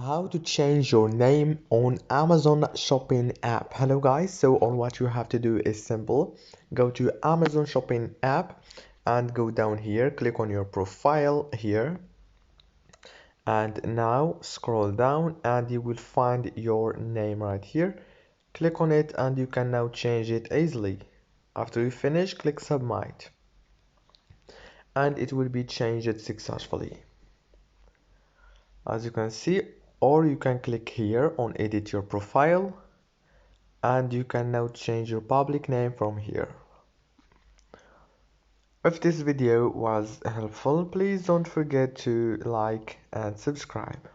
How to change your name on Amazon shopping app. Hello guys, so all what you have to do is simple. Go to Amazon shopping app and go down here, click on your profile here, and now scroll down and you will find your name right here. Click on it and you can now change it easily. After you finish, click submit and it will be changed successfully, as you can see. Or you can click here on edit your profile and you can now change your public name from here. If this video was helpful, please don't forget to like and subscribe.